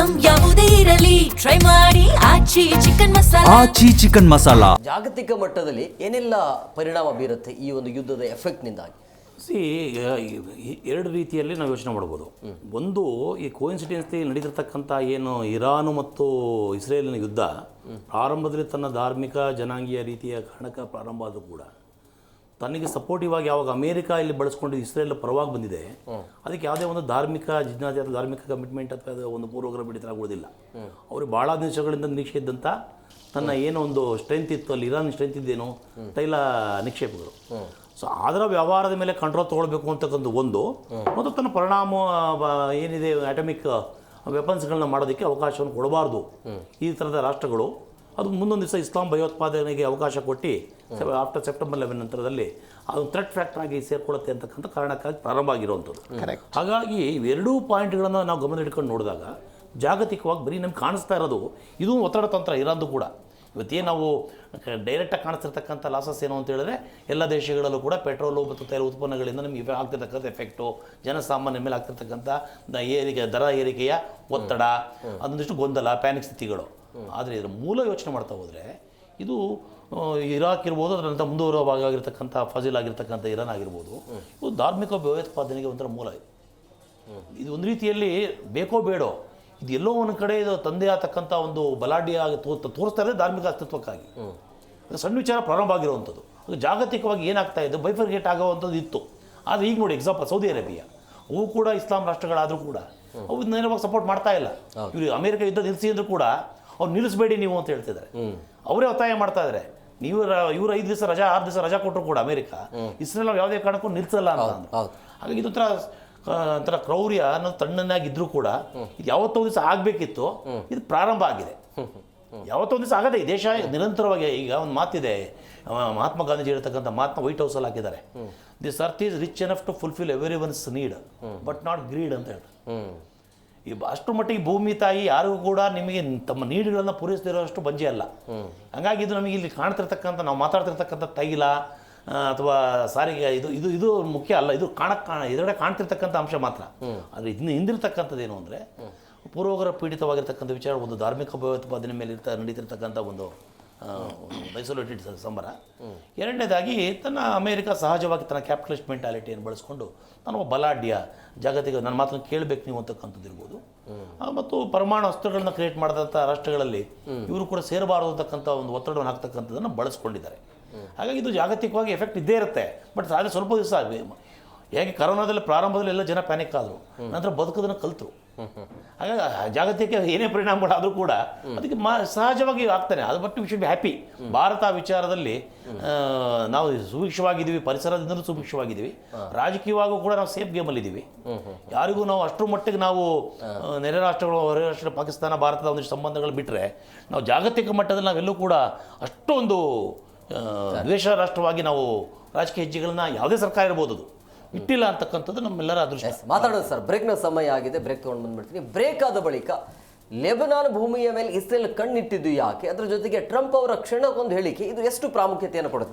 Item ಯಾವುದೇ ಇರಲಿ try ಮಾಡಿ ಆಚಿ ಚಿಕನ್ ಮಸಾಲಾ. ಆಚಿ ಚಿಕನ್ ಮಸಾಲಾ ಜಾಗತಿಕ ಮಟ್ಟದಲ್ಲಿ ಏನೆಲ್ಲ ಪರಿಣಾಮ ಬೀರುತ್ತೆ ಈ ಒಂದು ಯುದ್ಧದ ಎಫೆಕ್ಟ್ನಿಂದಾಗಿ? ಎರಡು ರೀತಿಯಲ್ಲಿ ನಾವು ಯೋಚನೆ ಮಾಡ್ಬೋದು. ಒಂದು, ಈ ಕೋಇನ್ಸಿಡೆನ್ಸ್ಲಿ ನಡೀತಿರ್ತಕ್ಕಂಥ ಏನು ಇರಾನು ಮತ್ತು ಇಸ್ರೇಲಿನ ಯುದ್ಧ ಪ್ರಾರಂಭದಲ್ಲಿ ತನ್ನ ಧಾರ್ಮಿಕ ಜನಾಂಗೀಯ ರೀತಿಯ ಕಾರಣಕ್ಕೆ ಪ್ರಾರಂಭ ಆದರೂ ಕೂಡ ತನಗೆ ಸಪೋರ್ಟಿವ್ ಆಗಿ ಯಾವಾಗ ಅಮೇರಿಕ ಇಲ್ಲಿ ಬಳಸ್ಕೊಂಡು ಇಸ್ರೇಲ್ ಪರವಾಗಿ ಬಂದಿದೆ, ಅದಕ್ಕೆ ಯಾವುದೇ ಒಂದು ಧಾರ್ಮಿಕ ಜಿಜ್ಞಾಸೆ ಅಥವಾ ಧಾರ್ಮಿಕ ಕಮಿಟ್ಮೆಂಟ್ ಅಥವಾ ಒಂದು ಪೂರ್ವಗ್ರಹ ಬಿಡಿತರಾಗುವುದಿಲ್ಲ. ಅವರು ಭಾಳ ದೇಶಗಳಿಂದ ನಿರೀಕ್ಷೆ ಇದ್ದಂಥ ತನ್ನ ಏನೋ ಒಂದು ಸ್ಟ್ರೆಂತ್ ಇತ್ತು, ಅಲ್ಲಿ ಇರಾನ್ ಸ್ಟ್ರೆಂತ್ ಇದ್ದೇನು ತೈಲ ನಿಕ್ಷೇಪಗಳು. ಸೊ ಅದರ ವ್ಯವಹಾರದ ಮೇಲೆ ಕಂಟ್ರೋಲ್ ತೊಗೊಳ್ಬೇಕು ಅಂತಕ್ಕಂಥ ಒಂದು, ಮತ್ತು ತನ್ನ ಪರಿಣಾಮ ಏನಿದೆ ಅಟಮಿಕ್ ವೆಪನ್ಸ್ಗಳನ್ನ ಮಾಡೋದಕ್ಕೆ ಅವಕಾಶವನ್ನು ಕೊಡಬಾರ್ದು ಈ ಥರದ ರಾಷ್ಟ್ರಗಳು. ಅದು ಮುಂದೊಂದು ದಿವಸ ಇಸ್ಲಾಂ ಭಯೋತ್ಪಾದನೆಗೆ ಅವಕಾಶ ಕೊಟ್ಟು ಆಫ್ಟರ್ ಸೆಪ್ಟೆಂಬರ್ 11 ನಂತರದಲ್ಲಿ ಅದು ಥ್ರೆಟ್ ಫ್ಯಾಕ್ಟರ್ ಆಗಿ ಸೇರ್ಕೊಳ್ಳುತ್ತೆ ಅಂತಕ್ಕಂಥ ಕಾರಣಕ್ಕಾಗಿ ಪ್ರಾರಂಭ ಆಗಿರುವಂಥದ್ದು. ಹಾಗಾಗಿ ಇವೆರಡೂ ಪಾಯಿಂಟ್ಗಳನ್ನು ನಾವು ಗಮನ ಇಟ್ಕೊಂಡು ನೋಡಿದಾಗ ಜಾಗತಿಕವಾಗಿ ಬರೀ ನಮ್ಗೆ ಕಾಣಿಸ್ತಾ ಇರೋದು ಇದು ಒತ್ತಡ ತಂತ್ರ ಇರಾನ್ದು ಕೂಡ. ಇವತ್ತೇನು ನಾವು ಡೈರೆಕ್ಟಾಗಿ ಕಾಣಿಸ್ತಿರ್ತಕ್ಕಂಥ ಲಾಸಸ್ ಏನು ಅಂತ ಹೇಳಿದ್ರೆ, ಎಲ್ಲ ದೇಶಗಳಲ್ಲೂ ಕೂಡ ಪೆಟ್ರೋಲು ಮತ್ತು ತೈಲ ಉತ್ಪನ್ನಗಳಿಂದ ನಮಗೆ ಆಗ್ತಿರ್ತಕ್ಕಂಥ ಎಫೆಕ್ಟು, ಜನಸಾಮಾನ್ಯ ಮೇಲೆ ಆಗ್ತಿರ್ತಕ್ಕಂಥ ದರ ಏರಿಕೆಯ ಒತ್ತಡ, ಅದೊಂದಿಷ್ಟು ಗೊಂದಲ, ಪ್ಯಾನಿಕ್ ಸ್ಥಿತಿಗಳು. ಆದರೆ ಇದರ ಮೂಲ ಯೋಚನೆ ಮಾಡ್ತಾ ಹೋದರೆ ಇದು ಇರಾಕ್ ಇರ್ಬೋದು, ಅದರಂಥ ಮುಂದುವರುವ ಭಾಗ ಆಗಿರ್ತಕ್ಕಂಥ ಫಜಿಲ್ ಆಗಿರ್ತಕ್ಕಂಥ ಇರಾನ್ ಆಗಿರ್ಬೋದು, ಇದು ಧಾರ್ಮಿಕ ಭಯೋತ್ಪಾದನೆಗೆ ಒಂಥರ ಮೂಲ. ಇದು ಒಂದು ರೀತಿಯಲ್ಲಿ ಬೇಕೋ ಬೇಡೋ ಇದು ಎಲ್ಲೋ ಒಂದು ಕಡೆ ಇದು ತಂದೆ ಆಗ್ತಕ್ಕಂಥ ಒಂದು ಬಲಾಢ್ಯಾಗಿ ತೋರಿಸ್ತಾ ಇರೋದೇ ಧಾರ್ಮಿಕ ಅಸ್ತಿತ್ವಕ್ಕಾಗಿ. ಅದು ಸಣ್ಣ ವಿಚಾರ ಪ್ರಾರಂಭ ಆಗಿರುವಂಥದ್ದು. ಅದು ಜಾಗತಿಕವಾಗಿ ಏನಾಗ್ತಾ ಇದೆ, ಬೈಫರ್ಗೇಟ್ ಆಗೋವಂಥದ್ದು ಇತ್ತು. ಆದರೆ ಈಗ ನೋಡಿ, ಎಕ್ಸಾಂಪಲ್ ಸೌದಿ ಅರೇಬಿಯಾ, ಅವು ಕೂಡ ಇಸ್ಲಾಂ ರಾಷ್ಟ್ರಗಳಾದರೂ ಕೂಡ ಅವು ನೇರವಾಗಿ ಸಪೋರ್ಟ್ ಮಾಡ್ತಾ ಇಲ್ಲ. ಇವರು ಅಮೇರಿಕ ಯುದ್ಧ ನಿಲ್ಲಿಸಿ ಅಂದರೂ ಕೂಡ ಅವ್ರು ನಿಲ್ಲಿಸಬೇಡಿ ನೀವು ಅಂತ ಹೇಳ್ತಿದ್ದಾರೆ. ಅವರೇ ಒತ್ತಾಯ ಮಾಡ್ತಾ ಇದ್ದಾರೆ. ಇವರು 5 ದಿವಸ ರಜಾ 6 ದಿವಸ ರಜಾ ಕೊಟ್ಟರು ಕೂಡ ಅಮೇರಿಕ ಇಸ್ರೇಲ್ ಯಾವುದೇ ಕಾರಣಕ್ಕೂ ನಿಲ್ಲಿಸಲ್ಲ ಅಂತ ಅಂದ್ರು. ಹಾಗಾಗಿ ಒಂಥರ ಕ್ರೌರ್ಯ ಅನ್ನೋದು ತಣ್ಣನಾಗಿದ್ರೂ ಕೂಡ ಇದು ಯಾವತ್ತೋ ದಿವಸ ಆಗಬೇಕಿತ್ತು, ಇದು ಪ್ರಾರಂಭ ಆಗಿದೆ. ಯಾವತ್ತೋ ದಿವಸ ಆಗದೆ. ಈ ದೇಶ ನಿರಂತರವಾಗಿ, ಈಗ ಒಂದು ಮಾತಿದೆ, ಮಹಾತ್ಮ ಗಾಂಧೀಜಿ ಹೇಳ್ತಕ್ಕಂಥ ಮಾತನ್ನ ವೈಟ್ ಹೌಸಲ್ಲಿ ಹಾಕಿದ್ದಾರೆ. This earth is rich enough to fulfil everyone's need but not greed ಅಂತ ಹೇಳ್ತಾರೆ. ಈ ಅಷ್ಟು ಮಟ್ಟಿಗೆ ಭೂಮಿ ತಾಯಿ ಯಾರಿಗೂ ಕೂಡ ನಿಮಗೆ ತಮ್ಮ ನೀಡುಗಳನ್ನು ಪೂರೈಸದಿರೋಷ್ಟು ಬಂಜೆ ಅಲ್ಲ. ಹಂಗಾಗಿ ಇದು ನಮಗೆ ಇಲ್ಲಿ ಕಾಣ್ತಿರ್ತಕ್ಕಂಥ, ನಾವು ಮಾತಾಡ್ತಿರ್ತಕ್ಕಂಥ ತೈಲ ಅಥವಾ ಸಾರಿಗೆ ಇದು ಇದು ಇದು ಮುಖ್ಯ ಅಲ್ಲ. ಇದು ಎದುರುಗಡೆ ಕಾಣ್ತಿರ್ತಕ್ಕಂಥ ಅಂಶ ಮಾತ್ರ. ಆದರೆ ಇದನ್ನ ಹಿಂದಿರ್ತಕ್ಕಂಥದ್ದೇನು ಅಂದರೆ, ಪೂರ್ವಗ್ರಹ ಪೀಡಿತವಾಗಿರ್ತಕ್ಕಂಥ ವಿಚಾರ, ಒಂದು ಧಾರ್ಮಿಕ ಭಯೋತ್ಪಾದನೆ ಮೇಲೆ ನಡೀತಿರ್ತಕ್ಕಂಥ ಒಂದು ಐಸೋಲೇಟೆಡ್ ಸಂಬರ. ಎರಡನೇದಾಗಿ ತನ್ನ ಅಮೇರಿಕ ಸಹಜವಾಗಿ ತನ್ನ ಕ್ಯಾಪಿಟಲಿಸ್ಟ್ ಮೆಂಟಾಲಿಟಿಯನ್ನು ಬಳಸ್ಕೊಂಡು ನಾನು ಬಲಾಢ್ಯ ಜಾಗತಿಕ ನನ್ನ ಮಾತನ್ನು ಕೇಳಬೇಕು ನೀವು ಅಂತಕ್ಕಂಥದ್ದು ಇರ್ಬೋದು. ಮತ್ತು ಪರಮಾಣು ಅಸ್ತ್ರಗಳನ್ನ ಕ್ರಿಯೇಟ್ ಮಾಡಿದಂಥ ರಾಷ್ಟ್ರಗಳಲ್ಲಿ ಇವರು ಕೂಡ ಸೇರಬಾರದು ಅಂತಕ್ಕಂಥ ಒಂದು ಒತ್ತಡವನ್ನು ಹಾಕ್ತಕ್ಕಂಥದ್ದನ್ನು ಬಳಸ್ಕೊಂಡಿದ್ದಾರೆ. ಹಾಗಾಗಿ ಇದು ಜಾಗತಿಕವಾಗಿ ಎಫೆಕ್ಟ್ ಇದ್ದೇ ಇರುತ್ತೆ. ಬಟ್ ಆದರೆ ಸ್ವಲ್ಪ ದಿವಸ ಹೇಗೆ ಕರೋನಾದಲ್ಲಿ ಪ್ರಾರಂಭದಲ್ಲಿ ಎಲ್ಲ ಜನ ಪ್ಯಾನಿಕ್ ಆದರು, ನಂತರ ಬದುಕೋದನ್ನು ಕಲಿತರು. ಹಾಗಾಗಿ ಜಾಗತಿಕ ಏನೇ ಪರಿಣಾಮಗಳಾದರೂ ಕೂಡ ಅದಕ್ಕೆ ಸಹಜವಾಗಿ ಆಗ್ತಾನೆ. ಅದು but we should be happy. Bharat ವಿಚಾರದಲ್ಲಿ ನಾವು ಸುಭಿಕ್ಷವಾಗಿದ್ದೀವಿ, ಪರಿಸರದಿಂದಲೂ ಸುಭಿಕ್ಷವಾಗಿದ್ದೀವಿ, ರಾಜಕೀಯವಾಗೂ ಕೂಡ ನಾವು ಸೇಫ್ ಗೇಮಲ್ಲಿದ್ದೀವಿ. ಯಾರಿಗೂ ನಾವು ಅಷ್ಟರ ಮಟ್ಟಿಗೆ ನಾವು ನೆರೆ ರಾಷ್ಟ್ರಗಳು, ಹೊರ ರಾಷ್ಟ್ರ ಪಾಕಿಸ್ತಾನ ಭಾರತದ ಒಂದಿಷ್ಟು ಸಂಬಂಧಗಳು ಬಿಟ್ಟರೆ, ನಾವು ಜಾಗತಿಕ ಮಟ್ಟದಲ್ಲಿ ನಾವೆಲ್ಲೂ ಕೂಡ ಅಷ್ಟೊಂದು ದ್ವೇಷ ರಾಷ್ಟ್ರವಾಗಿ ನಾವು ರಾಜಕೀಯ ಹೆಜ್ಜೆಗಳನ್ನ ಯಾವುದೇ ಸರ್ಕಾರ ಇರ್ಬೋದು ಅದು ಇಟ್ಟಿಲ್ಲ ಅಂತಕ್ಕಂಥದ್ದು ನಮ್ಮೆಲ್ಲರ ಅದೃಷ್ಟ. ಮಾತಾಡೋದು ಸರ್, ಬ್ರೇಕ್ನ ಸಮಯ ಆಗಿದೆ, ಬ್ರೇಕ್ ತೊಗೊಂಡು ಬಂದ್ಬಿಡ್ತೀನಿ. ಬ್ರೇಕ್ ಆದ ಬಳಿಕ ಲೆಬನಾನ್ ಭೂಮಿಯ ಮೇಲೆ ಇಸ್ರೇಲ್ ಕಣ್ಣಿಟ್ಟಿದ್ದು ಯಾಕೆ, ಅದರ ಜೊತೆಗೆ ಟ್ರಂಪ್ ಅವರ ಕ್ಷಣಕ್ಕೊಂದು ಹೇಳಿಕೆ, ಇದು ಎಷ್ಟು ಪ್ರಾಮುಖ್ಯತೆಯನ್ನು ಪಡುತ್ತೆ?